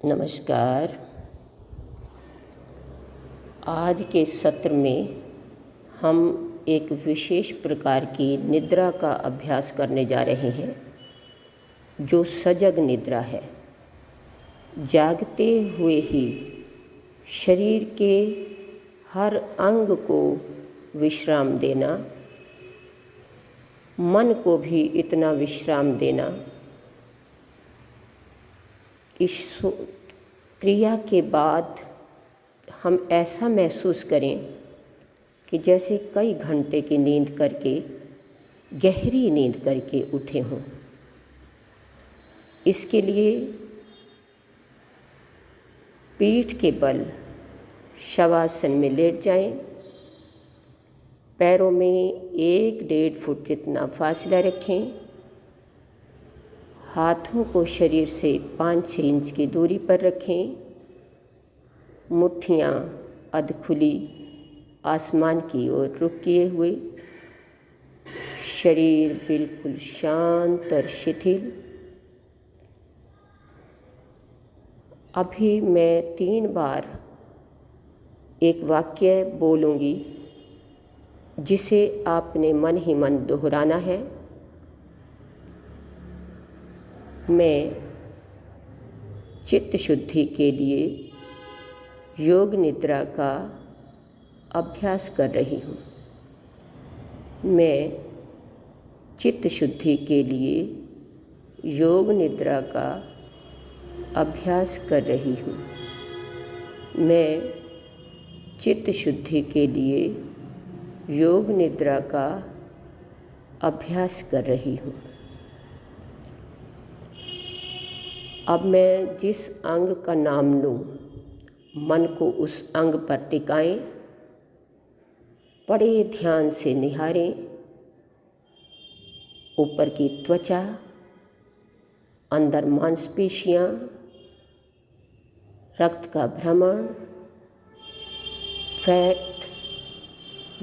नमस्कार। आज के सत्र में हम एक विशेष प्रकार की निद्रा का अभ्यास करने जा रहे हैं, जो सजग निद्रा है। जागते हुए ही शरीर के हर अंग को विश्राम देना, मन को भी इतना विश्राम देना। इस क्रिया के बाद हम ऐसा महसूस करें कि जैसे कई घंटे की नींद करके, गहरी नींद करके उठे हों। इसके लिए पीठ के बल शवासन में लेट जाएं। पैरों में 1-1.5 फुट जितना फासला रखें। हाथों को शरीर से 5-6 इंच की दूरी पर रखें। मुट्ठियाँ अधखुली आसमान की ओर रुख किए हुए, शरीर बिल्कुल शांत और शिथिल। अभी मैं 3 बार एक वाक्य बोलूँगी, जिसे आपने मन ही मन दोहराना है। मैं चित्त शुद्धि के लिए योग निद्रा का अभ्यास कर रही हूँ। मैं चित्त शुद्धि के लिए योग निद्रा का अभ्यास कर रही हूँ। मैं चित्त शुद्धि के लिए योग निद्रा का अभ्यास कर रही हूँ। अब मैं जिस अंग का नाम लूँ, मन को उस अंग पर टिकाएं, बड़े ध्यान से निहारें। ऊपर की त्वचा, अंदर मांसपेशियाँ, रक्त का भ्रमण, फैट,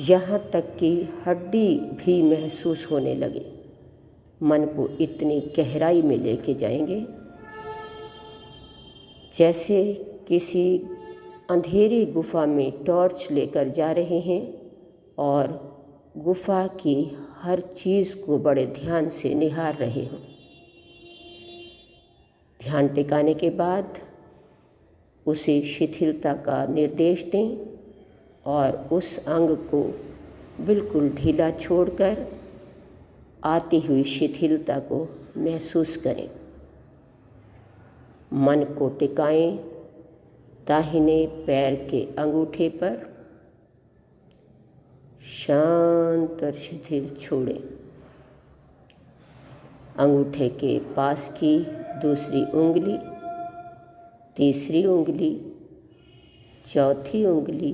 यहाँ तक कि हड्डी भी महसूस होने लगे। मन को इतनी गहराई में लेके जाएंगे जैसे किसी अंधेरी गुफा में टॉर्च लेकर जा रहे हैं और गुफा की हर चीज़ को बड़े ध्यान से निहार रहे हों। ध्यान टिकाने के बाद उसे शिथिलता का निर्देश दें और उस अंग को बिल्कुल ढीला छोड़कर आती हुई शिथिलता को महसूस करें। मन को टिकाएं दाहिने पैर के अंगूठे पर, शांत और शिथिल छोड़ें। अंगूठे के पास की दूसरी उंगली, तीसरी उंगली, चौथी उंगली,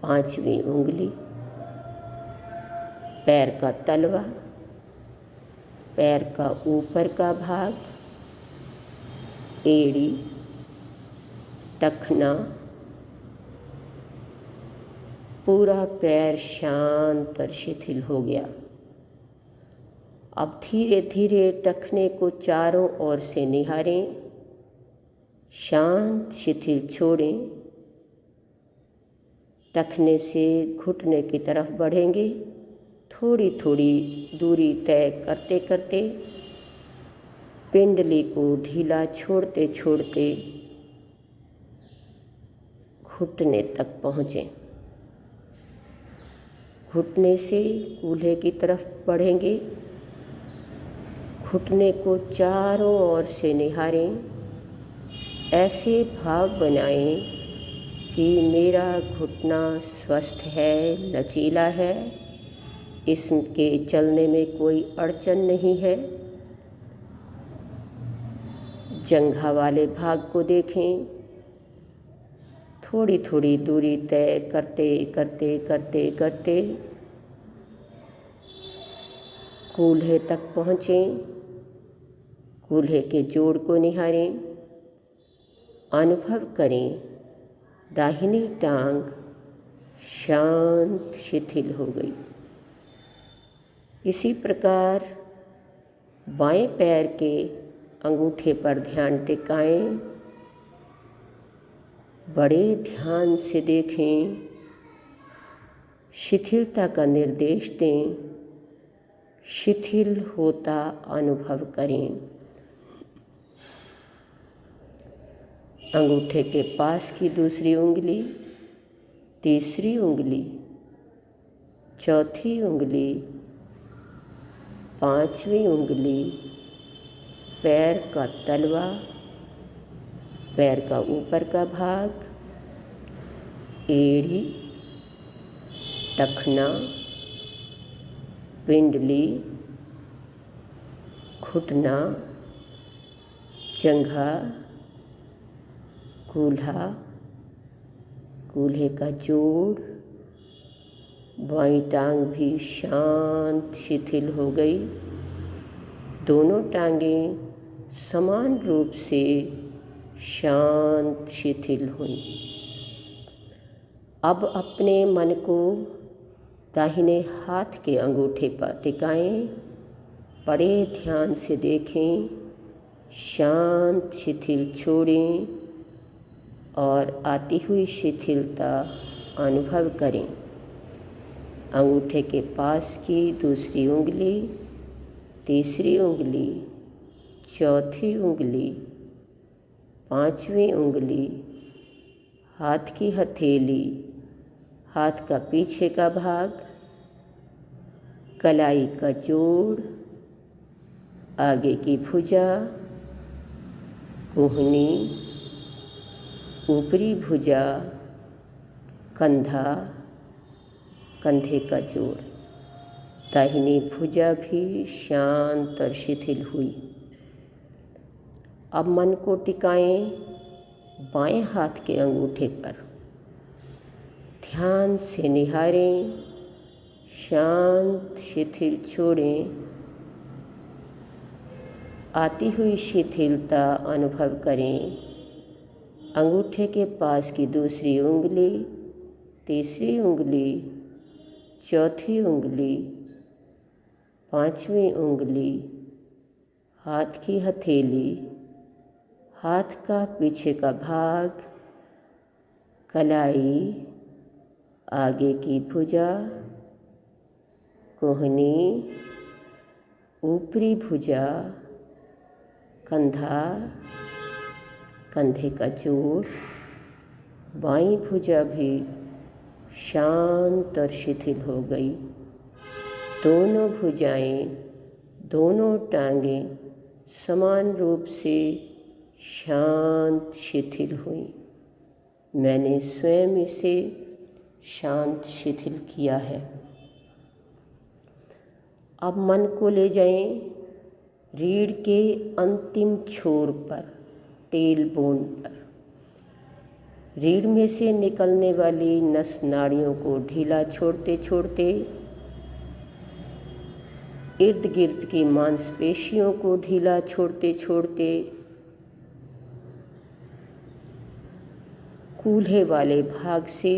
5वीं उंगली, पैर का तलवा, पैर का ऊपर का भाग, एड़ी, टखना, पूरा पैर शांत और शिथिल हो गया। अब धीरे धीरे टखने को चारों ओर से निहारें, शांत शिथिल छोड़ें। टखने से घुटने की तरफ बढ़ेंगे। थोड़ी थोड़ी दूरी तय करते करते पिंडली को ढीला छोड़ते छोड़ते घुटने तक पहुँचें। घुटने से कूल्हे की तरफ बढ़ेंगे। घुटने को चारों ओर से निहारें। ऐसे भाव बनाएं कि मेरा घुटना स्वस्थ है, लचीला है, इसके चलने में कोई अड़चन नहीं है। जंघा वाले भाग को देखें। थोड़ी थोड़ी दूरी तय करते करते करते करते कूल्हे तक पहुँचें। कूल्हे के जोड़ को निहारें। अनुभव करें दाहिनी टांग शांत शिथिल हो गई। इसी प्रकार बाएं पैर के अंगूठे पर ध्यान टिकाएं, बड़े ध्यान से देखें, शिथिलता का निर्देश दें, शिथिल होता अनुभव करें। अंगूठे के पास की दूसरी उंगली, तीसरी उंगली, चौथी उंगली, पांचवी उंगली, पैर का तलवा, पैर का ऊपर का भाग, एड़ी, टखना, पिंडली, घुटना, जंघा, कूल्हा, कूल्हे का जोड़, बाईं टांग भी शांत शिथिल हो गई। दोनों टांगें समान रूप से शांत शिथिल हुई। अब अपने मन को दाहिने हाथ के अंगूठे पर टिकाएं, बड़े ध्यान से देखें, शांत शिथिल छोड़ें और आती हुई शिथिलता अनुभव करें। अंगूठे के पास की दूसरी उंगली, तीसरी उंगली, चौथी उंगली, पांचवी उंगली, हाथ की हथेली, हाथ का पीछे का भाग, कलाई का जोड़, आगे की भुजा, कोहनी, ऊपरी भुजा, कंधा, कंधे का जोड़। दाहिनी भुजा भी शांत और शिथिल हुई। अब मन को टिकाएं बाएं हाथ के अंगूठे पर, ध्यान से निहारें, शांत शिथिल छोड़ें, आती हुई शिथिलता अनुभव करें। अंगूठे के पास की दूसरी उंगली, तीसरी उंगली, चौथी उंगली, पांचवी उंगली, हाथ की हथेली, हाथ का पीछे का भाग, कलाई, आगे की भुजा, कोहनी, ऊपरी भुजा, कंधा, कंधे का जोड़। बाईं भुजा भी शांत और शिथिल हो गई। दोनों भुजाएं, दोनों टांगें समान रूप से शांत शिथिल हुई। मैंने स्वयं इसे शांत शिथिल किया है। अब मन को ले जाएं रीढ़ के अंतिम छोर पर, टेल बोन पर। रीढ़ में से निकलने वाली नस नाड़ियों को ढीला छोड़ते छोड़ते इर्द गिर्द की मांसपेशियों को ढीला छोड़ते छोड़ते कूल्हे वाले भाग से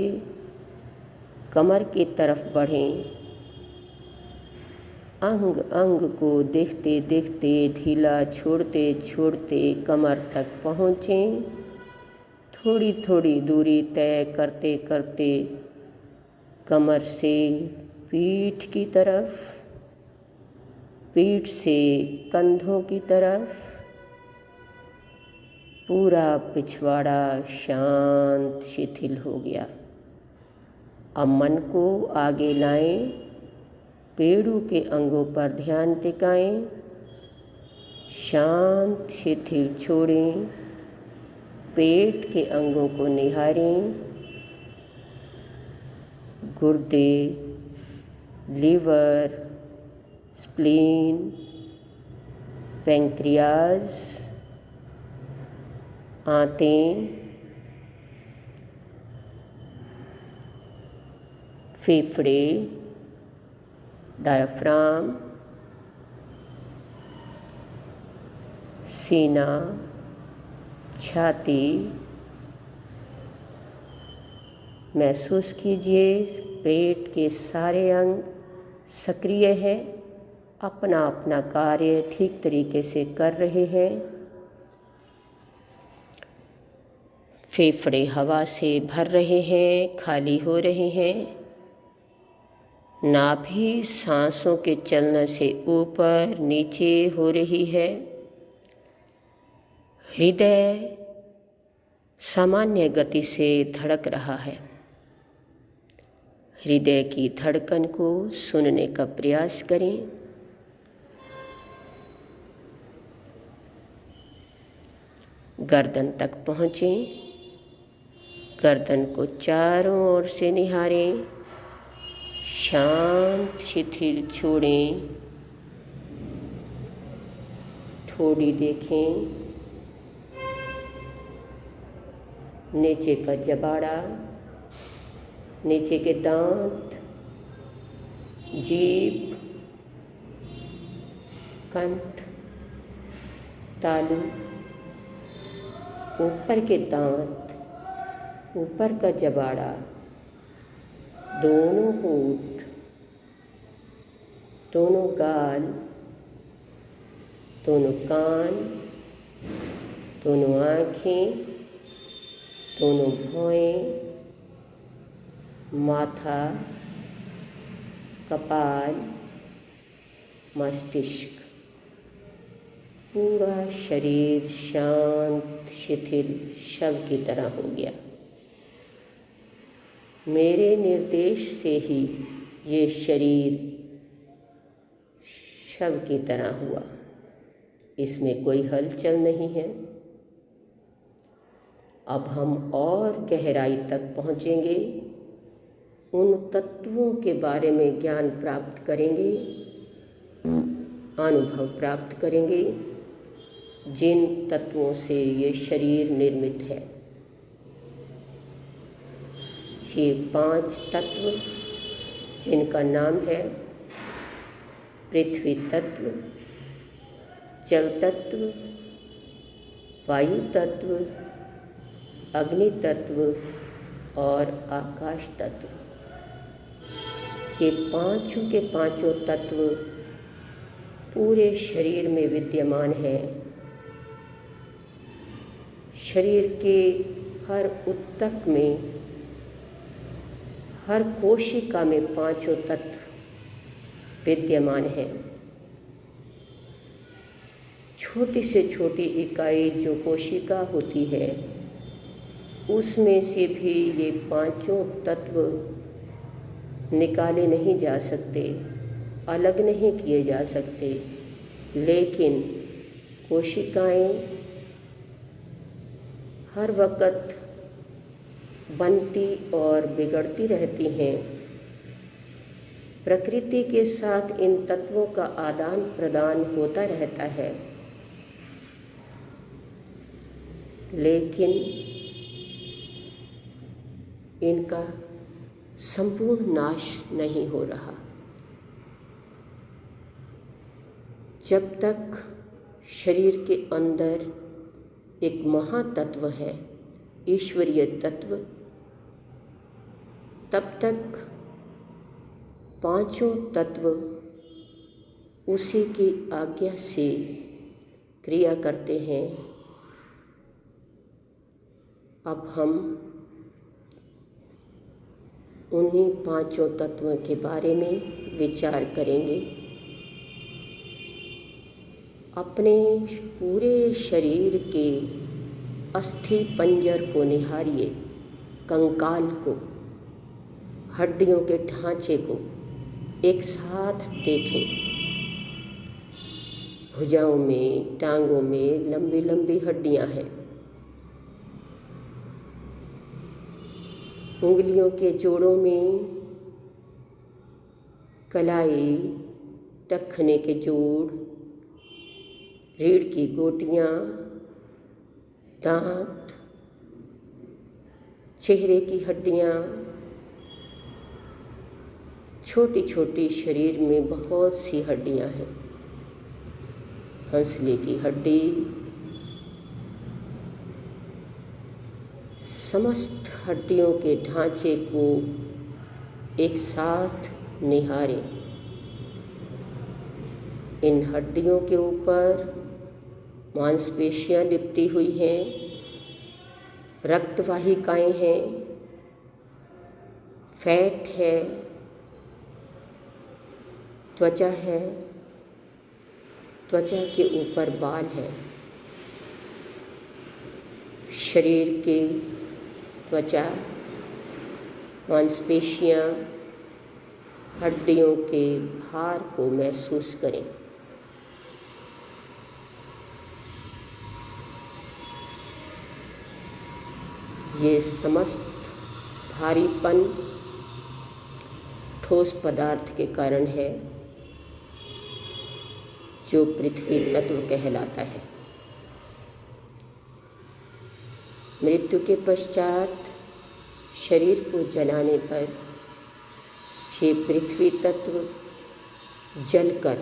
कमर की तरफ बढ़ें। अंग अंग को देखते देखते ढीला छोड़ते छोड़ते कमर तक पहुँचें। थोड़ी थोड़ी दूरी तय करते करते कमर से पीठ की तरफ, पीठ से कंधों की तरफ, पूरा पिछवाड़ा शांत शिथिल हो गया। अब मन को आगे लाएं, पेड़ों के अंगों पर ध्यान टिकाएं, शांत शिथिल छोड़ें, पेट के अंगों को निहारें, गुर्दे, लीवर, स्प्लीन, पैंक्रियाज, आंतें, फेफड़े, डायफ्राम, सीना, छाती। महसूस कीजिए पेट के सारे अंग सक्रिय हैं, अपना अपना कार्य ठीक तरीके से कर रहे हैं। फेफड़े हवा से भर रहे हैं, खाली हो रहे हैं। नाभि सांसों के चलने से ऊपर नीचे हो रही है। हृदय सामान्य गति से धड़क रहा है। हृदय की धड़कन को सुनने का प्रयास करें। गर्दन तक पहुँचें। गर्दन को चारों ओर से निहारें। शांत शिथिल छोड़ें। ठोड़ी देखें। नीचे का जबाड़ा, नीचे के दांत, जीभ, कंठ, तालू, ऊपर के दांत, ऊपर का जबाड़ा, दोनों होंठ, दोनों गाल, दोनों कान, दोनों आँखें, दोनों भौहें, माथा, कपाल, मस्तिष्क, पूरा शरीर शांत शिथिल शव की तरह हो गया। मेरे निर्देश से ही ये शरीर शव की तरह हुआ। इसमें कोई हलचल नहीं है। अब हम और गहराई तक पहुँचेंगे। उन तत्वों के बारे में ज्ञान प्राप्त करेंगे, अनुभव प्राप्त करेंगे जिन तत्वों से ये शरीर निर्मित है। ये 5 तत्व जिनका नाम है पृथ्वी तत्व, जल तत्व, वायु तत्व, अग्नि तत्व और आकाश तत्व। ये पांचों के पांचों तत्व पूरे शरीर में विद्यमान हैं। शरीर के हर ऊतक में, हर कोशिका में पांचों तत्व विद्यमान हैं। छोटी से छोटी इकाई जो कोशिका होती है, उसमें से भी ये पांचों तत्व निकाले नहीं जा सकते, अलग नहीं किए जा सकते, लेकिन कोशिकाएं हर वक्त बनती और बिगड़ती रहती हैं। प्रकृति के साथ इन तत्वों का आदान प्रदान होता रहता है, लेकिन इनका संपूर्ण नाश नहीं हो रहा। जब तक शरीर के अंदर एक महातत्व है, ईश्वरीय तत्व, तब तक पांचों तत्व उसी की आज्ञा से क्रिया करते हैं। अब हम उन्हीं पांचों तत्वों के बारे में विचार करेंगे। अपने पूरे शरीर के अस्थि पंजर को निहारिए, कंकाल को, हड्डियों के ढांचे को एक साथ देखें। भुजाओं में, टांगों में लंबी लंबी हड्डियां हैं। उंगलियों के जोड़ों में कलाई, टखने के जोड़, रीढ़ की गोटियां, दांत, चेहरे की हड्डियां, छोटी छोटी शरीर में बहुत सी हड्डियां हैं। हंसली की हड्डी, समस्त हड्डियों के ढांचे को एक साथ निहारें। इन हड्डियों के ऊपर मांसपेशियां लिपटी हुई हैं, रक्तवाहिकाएं हैं, फैट है, त्वचा है, त्वचा के ऊपर बाल हैं। शरीर के त्वचा, मांसपेशियां, हड्डियों के भार को महसूस करें। ये समस्त भारीपन ठोस पदार्थ के कारण है जो पृथ्वी तत्व कहलाता है। मृत्यु के पश्चात शरीर को जलाने पर ये पृथ्वी तत्व जलकर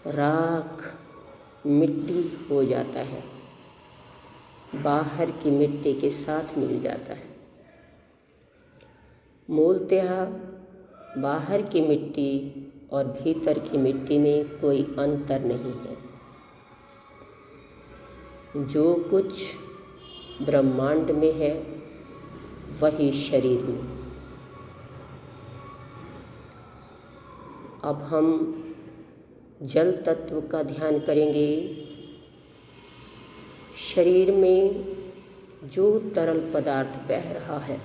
राख मिट्टी हो जाता है, बाहर की मिट्टी के साथ मिल जाता है। मूलतः बाहर की मिट्टी और भीतर की मिट्टी में कोई अंतर नहीं है। जो कुछ ब्रह्मांड में है वही शरीर में। अब हम जल तत्व का ध्यान करेंगे। शरीर में जो तरल पदार्थ बह रहा है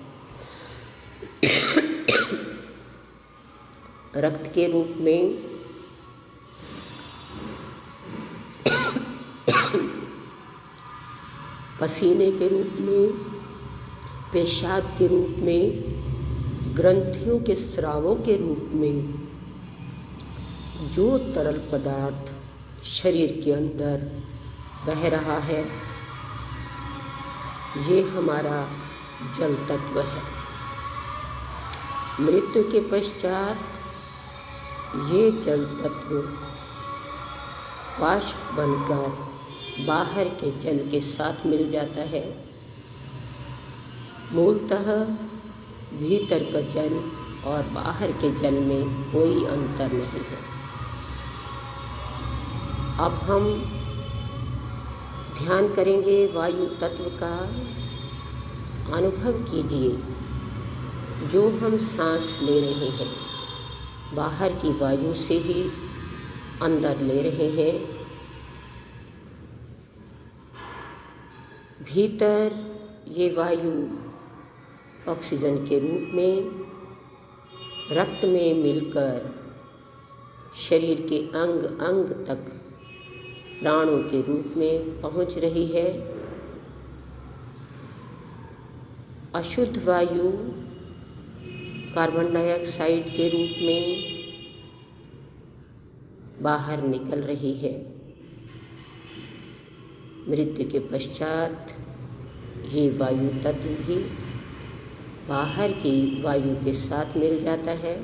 रक्त के रूप में, पसीने के रूप में, पेशाब के रूप में, ग्रंथियों के स्रावों के रूप में, जो तरल पदार्थ शरीर के अंदर बह रहा है ये हमारा जल तत्व है। मृत्यु के पश्चात ये जल तत्व वाष्प बनकर बाहर के जल के साथ मिल जाता है। मूलतः भीतर का जल और बाहर के जल में कोई अंतर नहीं है। अब हम ध्यान करेंगे वायु तत्व का। अनुभव कीजिए जो हम सांस ले रहे हैं बाहर की वायु से ही अंदर ले रहे हैं। भीतर ये वायु ऑक्सीजन के रूप में रक्त में मिलकर शरीर के अंग अंग तक प्राणों के रूप में पहुंच रही है। अशुद्ध वायु कार्बन डाइऑक्साइड के रूप में बाहर निकल रही है। मृत्यु के पश्चात ये वायु तत्व भी बाहर की वायु के साथ मिल जाता है।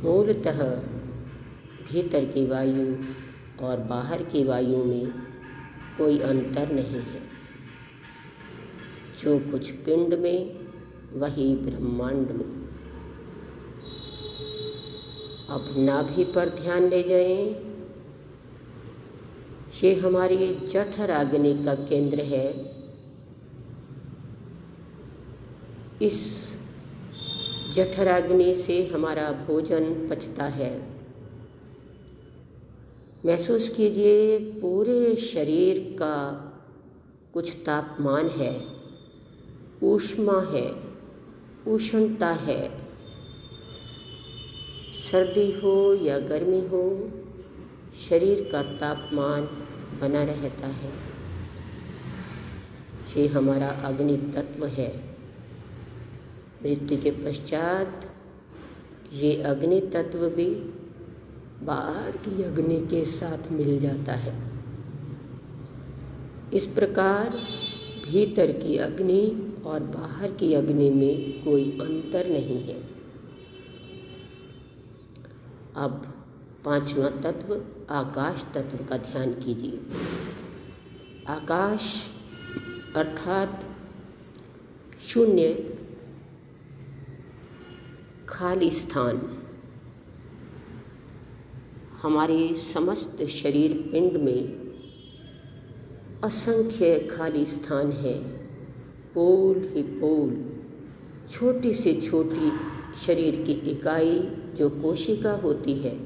मूलतः भीतर की वायु और बाहर की वायु में कोई अंतर नहीं है। जो कुछ पिंड में वही ब्रह्मांड में। अब नाभि पर ध्यान ले जाएं। ये हमारी जठराग्नि का केंद्र है। इस जठराग्नि से हमारा भोजन पचता है। महसूस कीजिए पूरे शरीर का कुछ तापमान है, ऊष्मा है, उष्णता है। सर्दी हो या गर्मी हो, शरीर का तापमान बना रहता है। ये हमारा अग्नि तत्व है। मृत्यु के पश्चात ये अग्नि तत्व भी बाहर की अग्नि के साथ मिल जाता है। इस प्रकार भीतर की अग्नि और बाहर की अग्नि में कोई अंतर नहीं है। अब पांचवा तत्व आकाश तत्व का ध्यान कीजिए। आकाश अर्थात शून्य, खाली स्थान। हमारे समस्त शरीर पिंड में असंख्य खाली स्थान है। पोल ही पोल, छोटी से छोटी शरीर की इकाई जो कोशिका होती है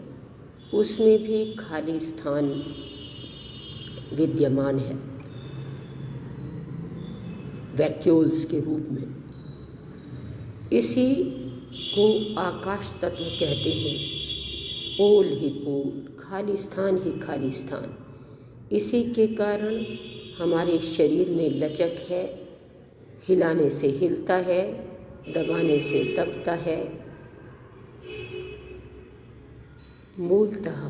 उसमें भी खाली स्थान विद्यमान है, वैक्यूल्स के रूप में। इसी को आकाश तत्व कहते हैं। पोल ही पोल, खाली स्थान ही खाली स्थान। इसी के कारण हमारे शरीर में लचक है, हिलाने से हिलता है, दबाने से दबता है। मूलतः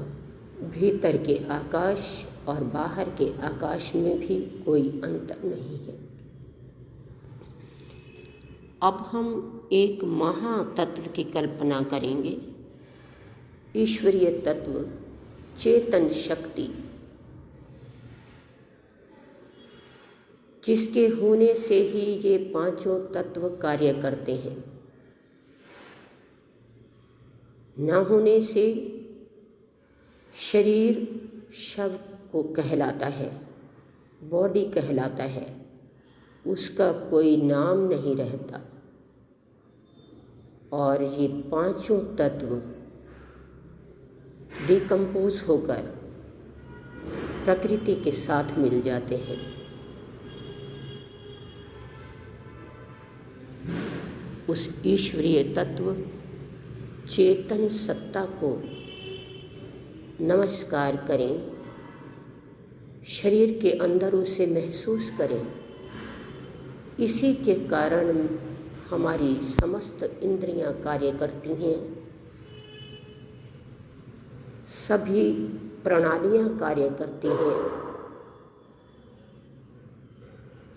भीतर के आकाश और बाहर के आकाश में भी कोई अंतर नहीं है। अब हम एक महातत्व की कल्पना करेंगे, ईश्वरीय तत्व, चेतन शक्ति, जिसके होने से ही ये पांचों तत्व कार्य करते हैं। न होने से शरीर शब्द को कहलाता है, बॉडी कहलाता है, उसका कोई नाम नहीं रहता। और ये पांचों तत्व डिकम्पोज होकर प्रकृति के साथ मिल जाते हैं। उस ईश्वरीय तत्व चेतन सत्ता को नमस्कार करें, शरीर के अंदर उसे महसूस करें। इसी के कारण हमारी समस्त इंद्रियां कार्य करती हैं, सभी प्रणालियां कार्य करती हैं,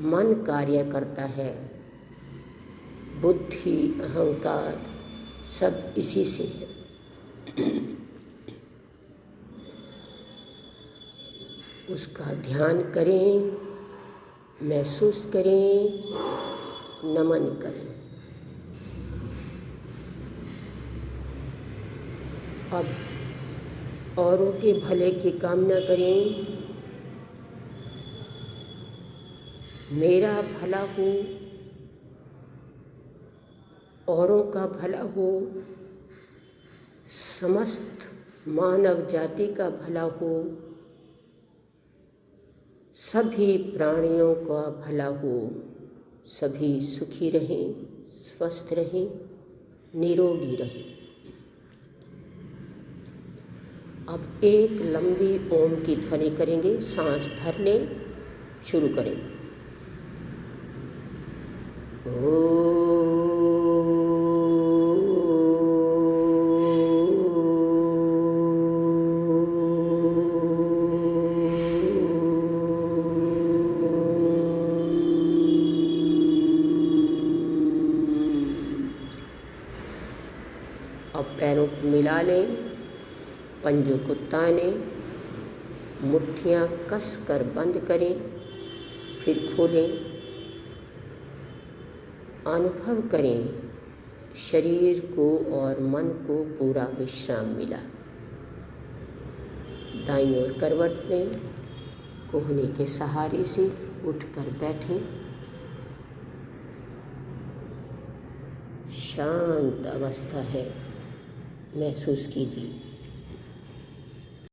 मन कार्य करता है, बुद्धि, अहंकार सब इसी से है। उसका ध्यान करें, महसूस करें, नमन करें। अब औरों के भले की कामना करें। मेरा भला हो, औरों का भला हो, समस्त मानव जाति का भला हो, सभी प्राणियों का भला हो, सभी सुखी रहें, स्वस्थ रहें, निरोगी रहें। अब एक लंबी ओम की ध्वनि करेंगे, सांस भर लें, शुरू करें। अब पैरों को मिला लें, पंजों को तानें, मुट्ठियाँ कस कर बंद करें, फिर खोलें। अनुभव करें शरीर को और मन को पूरा विश्राम मिला। दाईं ओर करवट लें, कोहनी के सहारे से उठकर बैठें। शांत अवस्था है, महसूस कीजिए।